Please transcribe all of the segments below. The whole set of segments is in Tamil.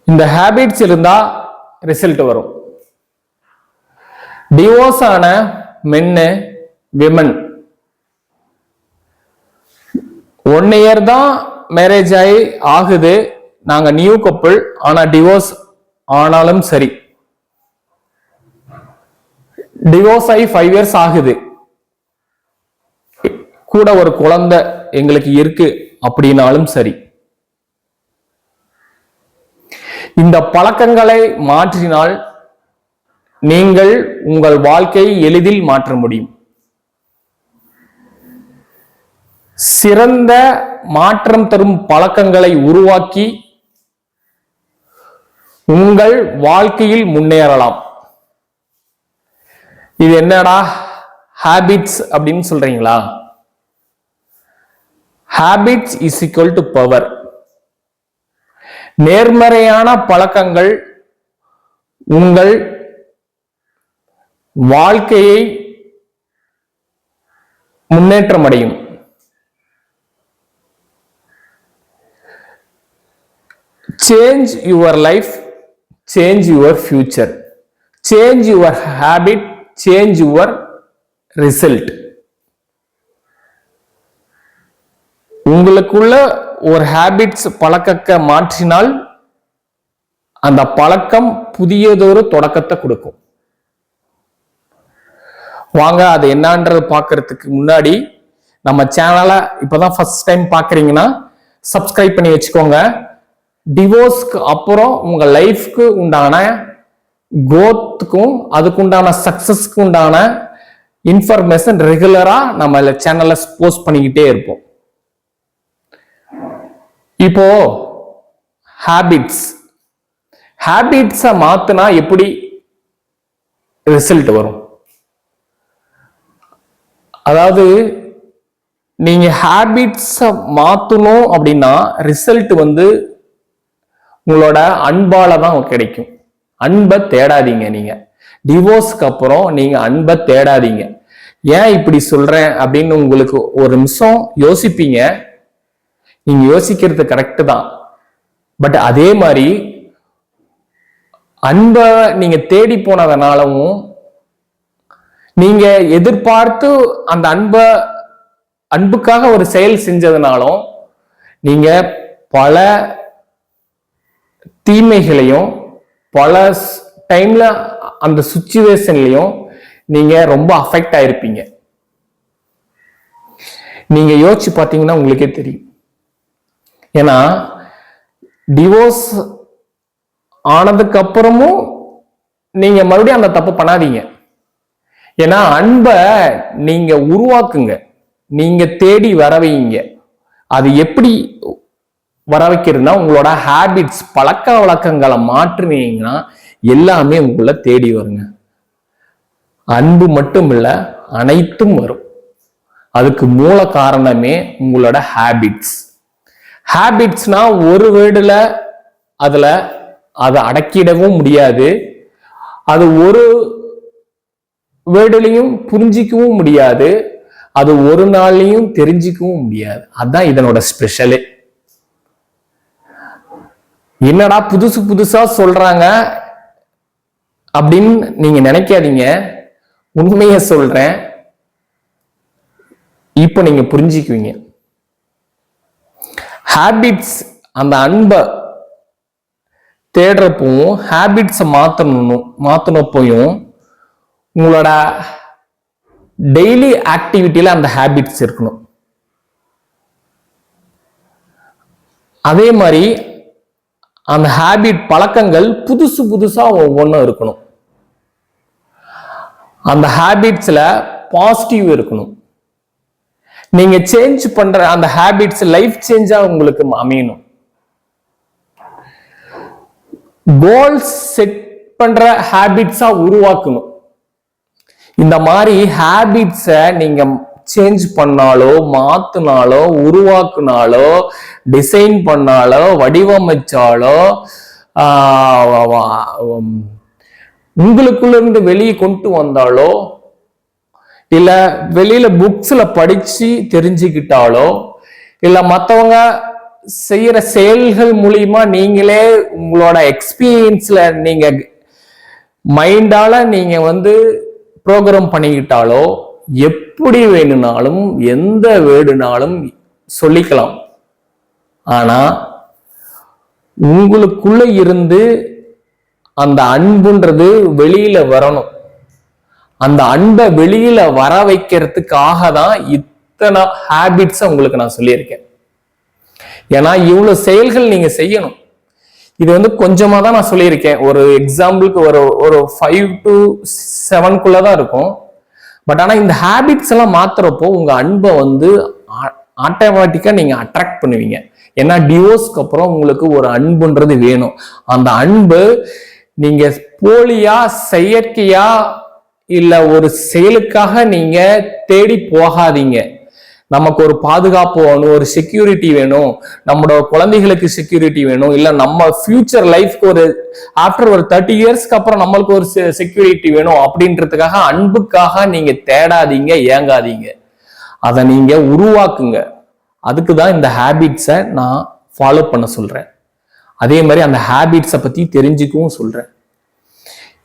இந்த ஹேபிட்ஸ் இருந்தா ரிசல்ட் வரும். டிவோர்ஸ் ஆன மென்னு விமன் 1 year தான் மேரேஜ் ஆகுது, நாங்க நியூ கப்புள், ஆனா டிவோர்ஸ் ஆனாலும் சரி, டிவோர்ஸ் ஆகி 5 years ஆகுது, கூட ஒரு குழந்தை எங்களுக்கு இருக்கு அப்படின்னாலும் சரி, இந்த பழக்கங்களை மாற்றினால் நீங்கள் உங்கள் வாழ்க்கையை எளிதில் மாற்ற முடியும். சிறந்த மாற்றம் தரும் பழக்கங்களை உருவாக்கி உங்கள் வாழ்க்கையில் முன்னேறலாம். இது என்னடா ஹேபிட்ஸ் அப்படின்னு சொல்றீங்களா? Habits is equal to power. நேர்மறையான பழக்கங்கள் உங்கள் வாழ்க்கையை முன்னேற்றம் அடையும். Change your life, change your future. Change your habit, change your result. உங்களுக்குள்ள ஒரு ஹேபிட்ஸ் பழக்கத்தை மாற்றினால் அந்த பழக்கம் புதியதொரு தொடக்கத்தை கொடுக்கும். வாங்க அது என்னன்றது பார்க்கறதுக்கு முன்னாடி நம்ம சேனலை இப்பதான் ஃபர்ஸ்ட் டைம் பார்க்குறீங்கன்னா சப்ஸ்கிரைப் பண்ணி வச்சுக்கோங்க. டிவோர்ஸ்க்கு அப்புறம் உங்க லைஃப்க்கு உண்டான growthக்கும் அதுக்குண்டான சக்சஸ்க்கு உண்டான இன்ஃபர்மேஷன் ரெகுலரா நம்ம சேனல்ல போஸ்ட் பண்ணிக்கிட்டே இருப்போம். இப்போ ஹேபிட்ஸை மாத்தினா எப்படி ரிசல்ட் வரும்? அதாவது நீங்க ஹேபிட்ஸை மாத்தணும் அப்படின்னா ரிசல்ட் உங்களோட அன்பால தான் கிடைக்கும். அன்பை தேடாதீங்க. நீங்க டிவோர்ஸ்க்கு அப்புறம் நீங்க அன்பை தேடாதீங்க. ஏன் இப்படி சொல்றேன் அப்படின்னு உங்களுக்கு ஒரு நிமிஷம் யோசிப்பீங்க. நீங்க யோசிக்கிறது கரெக்ட் தான். பட் அதே மாதிரி அன்பை நீங்க தேடி போனதுனாலவும் நீங்க எதிர்பார்த்து அந்த அன்புக்காக ஒரு செயல் செஞ்சதுனாலும் நீங்க பல தீமைகளையும் பல டைம்ல அந்த சிச்சுவேஷன்லயும் நீங்க ரொம்ப அஃபெக்ட் ஆயிருப்பீங்க. நீங்க யோசிச்சு பார்த்தீங்கன்னா உங்களுக்கே தெரியும். ஏன்னா டிவோர்ஸ் ஆனதுக்கு அப்புறமும் நீங்க மறுபடியும் அந்த தப்பு பண்ணாதீங்க. ஏன்னா அன்பை நீங்க உருவாக்குங்க, நீங்க தேடி வரவைங்க. அது எப்படி வர வைக்கிறதுனா உங்களோட ஹேபிட்ஸ் பழக்க வழக்கங்களை மாற்றினீங்கன்னா எல்லாமே உங்களை தேடி வருங்க. அன்பு மட்டும் இல்ல, அனைத்தும் வரும். அதுக்கு மூல காரணமே உங்களோட ஹேபிட்ஸ்னா ஒரு வேர்டுல அதை அடக்கிடவும் முடியாது. அது ஒரு வேர்டுலையும் புரிஞ்சிக்கவும் முடியாது. அது ஒரு நாள்லையும் தெரிஞ்சிக்கவும் முடியாது. அதுதான் இதனோட ஸ்பெஷலே. என்னடா புதுசா சொல்றாங்க அப்படின்னு நீங்க நினைக்காதீங்க. உண்மையை சொல்றேன், இப்ப நீங்க புரிஞ்சுக்குவீங்க. ஹேபிட்ஸ் அந்த அன்பை தேடுறப்பவும் ஹேபிட்ஸை மாத்தனப்போயும் உங்களோட டெய்லி ஆக்டிவிட்டியில அந்த ஹேபிட்ஸ் இருக்கணும். அதே மாதிரி அந்த ஹேபிட் பழக்கங்கள் புதுசா ஒவ்வொன்றும் இருக்கணும். அந்த ஹேபிட்ஸ்ல பாசிட்டிவ் இருக்கணும். நீங்க சேஞ்ச் பண்ற அந்த ஹேபிட்ஸ் லைஃப் சேஞ்சா உங்களுக்கு அமையணும். கோல்ஸ் செட் பண்ற ஹேபிட்ஸா உருவாக்கணும். இந்த மாதிரி ஹேபிட்ஸை நீங்க சேஞ்ச் பண்ணாலோ மாத்தினாலோ உருவாக்குனாலோ டிசைன் பண்ணாலோ வடிவமைச்சாலோ உங்களுக்குள்ள இருந்து வெளியே கொண்டு வந்தாலோ இல்ல வெளியில புக்ஸ்ல படிச்சு தெரிஞ்சுக்கிட்டாலோ இல்ல மத்தவங்க செய்யற செயல்கள் மூலியமா நீங்களே உங்களோட எக்ஸ்பீரியன்ஸ்ல நீங்க மைண்டால நீங்க ப்ரோக்ராம் பண்ணிக்கிட்டாலோ எப்படி வேணும்னாலும் எந்த வேடுனாலும் சொல்லிக்கலாம். ஆனா உங்களுக்குள்ள இருந்து அந்த அன்புன்றது வெளியில வரணும். அந்த அன்பை வெளியில வர வைக்கிறதுக்காக தான் இத்தனை ஹேபிட்ஸ் உங்களுக்கு நான் சொல்லியிருக்கேன். ஏன்னா இவ்வளவு செயல்கள் நீங்க செய்யணும். இது கொஞ்சமா தான் நான் சொல்லியிருக்கேன். ஒரு எக்ஸாம்பிளுக்கு ஒரு 5 to 7 தான் இருக்கும். பட் ஆனா இந்த ஹேபிட்ஸ் எல்லாம் மாத்துறப்போ உங்க அன்பை ஆட்டோமேட்டிக்கா நீங்க அட்ராக்ட் பண்ணுவீங்க. ஏன்னா டிவோர்ஸ்க்கு அப்புறம் உங்களுக்கு ஒரு அன்புன்றது வேணும். அந்த அன்பு நீங்க போலியா செயற்கையா இல்ல ஒரு செயலுக்காக நீங்க தேடி போகாதீங்க. நமக்கு ஒரு பாதுகாப்பு வேணும், ஒரு செக்யூரிட்டி வேணும், நம்மளோட குழந்தைகளுக்கு செக்யூரிட்டி வேணும், இல்ல நம்ம ஃபியூச்சர் லைஃப்க்கு ஆஃப்டர் ஒரு 30 இயர்ஸ்க்கு அப்புறம் நம்மளுக்கு ஒரு செக்யூரிட்டி வேணும் அப்படின்றதுக்காக அன்புக்காக நீங்க தேடாதீங்க, ஏங்காதீங்க. அதை நீங்க உருவாக்குங்க. அதுக்குதான் இந்த ஹேபிட்ஸை நான் ஃபாலோ பண்ண சொல்றேன். அதே மாதிரி அந்த ஹேபிட்ஸை பத்தி தெரிஞ்சுக்கவும் சொல்றேன்.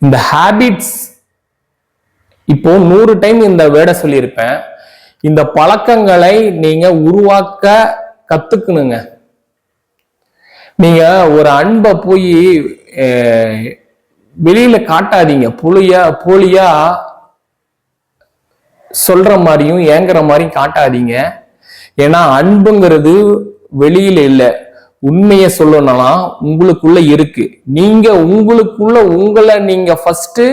இந்த ஹேபிட்ஸ் இப்போ 100 டைம் இந்த வேர்டை சொல்லியிருப்பேன். இந்த பழக்கங்களை நீங்க உருவாக்க கத்துக்கணுங்க. நீங்க ஒரு அன்பை போய் வெளியில காட்டாதீங்க. போலியா சொல்ற மாதிரியும் ஏங்குற மாதிரியும் காட்டாதீங்க. ஏன்னா அன்புங்கிறது வெளியில இல்ல, உண்மையை சொல்லணும்னா உங்களுக்குள்ள இருக்கு. நீங்க உங்களுக்குள்ள உங்களை நீங்க ஃபர்ஸ்ட்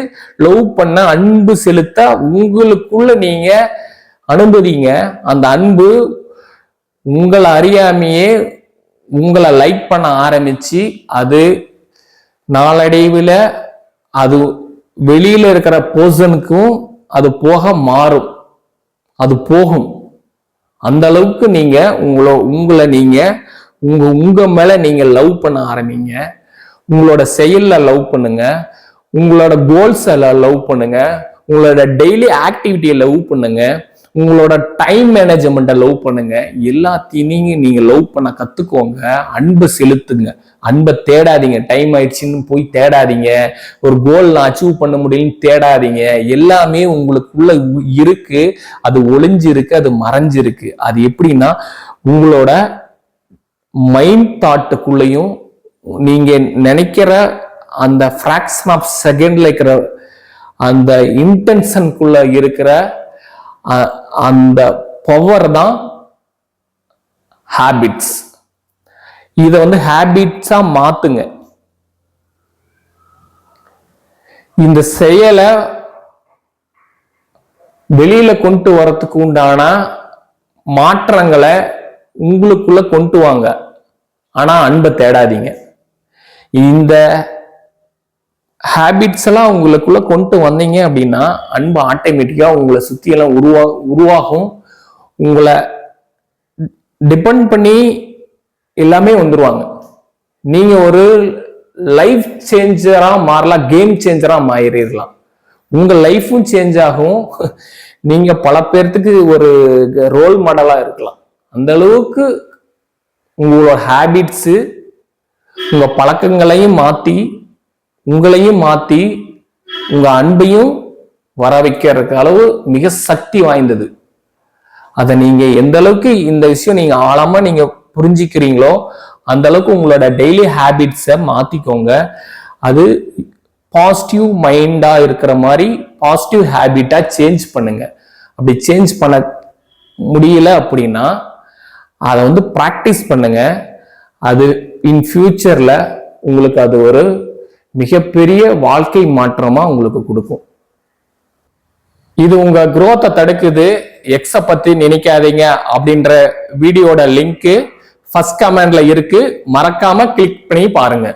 லவ் பண்ண, அன்பு செலுத்த உங்களுக்குள்ள நீங்க அனுமதிங்க. அந்த அன்பு உங்களை அறியாமையே உங்களை லைக் பண்ண ஆரம்பிச்சு அது நாளடைவில் அது வெளியில இருக்கிற பர்சனுக்கும் அது போக மாறும், அது போகும். அந்த அளவுக்கு நீங்க உங்களை நீங்க உங்க மேல நீங்க லவ் பண்ண ஆரம்பிங்க. உங்களோட செயல்ல லவ் பண்ணுங்க, உங்களோட கோல்ஸ் லவ் பண்ணுங்க, உங்களோட டெய்லி ஆக்டிவிட்டியை லவ் பண்ணுங்க, உங்களோட டைம் மேனேஜ்மெண்ட்டை லவ் பண்ணுங்க. எல்லாத்தையும் நீங்க லவ் பண்ண கத்துக்கோங்க. அன்பை செலுத்துங்க. அன்பை தேடாதீங்க. டைம் ஆயிடுச்சுன்னு போய் தேடாதீங்க. ஒரு கோல் நான் அச்சீவ் பண்ண முடியலன்னு தேடாதீங்க. எல்லாமே உங்களுக்குள்ள இருக்கு, அது ஒளிஞ்சிருக்கு, அது மறைஞ்சிருக்கு. அது எப்படின்னா உங்களோட மைண்ட் தாட்டுக்குள்ளேயும் நீங்க நினைக்கிற அந்த ஃபிராக்ஷன் ஆஃப் செகண்ட்ல இருக்கிற அந்த இன்டென்ஷனுக்குள்ள இருக்கிற அந்த பவர் தான் ஹேபிட்ஸ். இத ஹேபிட்ஸா மாத்துங்க. இந்த செயலை வெளியில கொண்டு வரத்துக்கு உண்டான மாற்றங்களை உங்களுக்குள்ள கொண்டு வாங்க. ஆனா அன்பை தேடாதீங்க. இந்த ஹேபிட்ஸ் எல்லாம் உங்களுக்குள்ள கொண்டு வந்தீங்க அப்படின்னா அன்பு ஆட்டோமேட்டிக்கா உங்களை சுத்தி எல்லாம் உருவாகும். உங்களை டிபெண்ட் பண்ணி எல்லாமே வந்துருவாங்க. நீங்க ஒரு லைஃப் சேஞ்சரா மாறலாம், கேம் சேஞ்சரா மாறிடலாம். உங்க லைஃபும் சேஞ்ச் ஆகும். நீங்க பல பேர்த்துக்கு ஒரு ரோல் மாடலா இருக்கலாம். அந்த அளவுக்கு உங்களோட ஹேபிட்ஸ் உங்க பழக்கங்களையும் மாத்தி உங்களையும் மாத்தி உங்க அன்பையும் வர வைக்கிறதுக்கு அளவு மிக சக்தி வாய்ந்தது. அதை நீங்க எந்த அளவுக்கு இந்த விஷயம் நீங்க ஆழமா நீங்க புரிஞ்சுக்கிறீங்களோ அந்த அளவுக்கு உங்களோட டெய்லி ஹேபிட்ஸை மாத்திக்கோங்க. அது பாசிட்டிவ் மைண்டா இருக்கிற மாதிரி பாசிட்டிவ் ஹேபிட்டா சேஞ்ச் பண்ணுங்க. அப்படி சேஞ்ச் பண்ண முடியல அப்படின்னா அதை பிராக்டிஸ் பண்ணுங்க. அது இன் ஃபியூச்சர்ல உங்களுக்கு அது ஒரு மிகப்பெரிய வாழ்க்கை மாற்றமா உங்களுக்கு கொடுக்கும். இது உங்க growth-ஐ தடுக்குது, எக்ஸ பத்தி நினைக்காதீங்க அப்படின்ற வீடியோட லிங்க் ஃபர்ஸ்ட் கமெண்ட்ல இருக்கு. மறக்காம கிளிக் பண்ணி பாருங்க.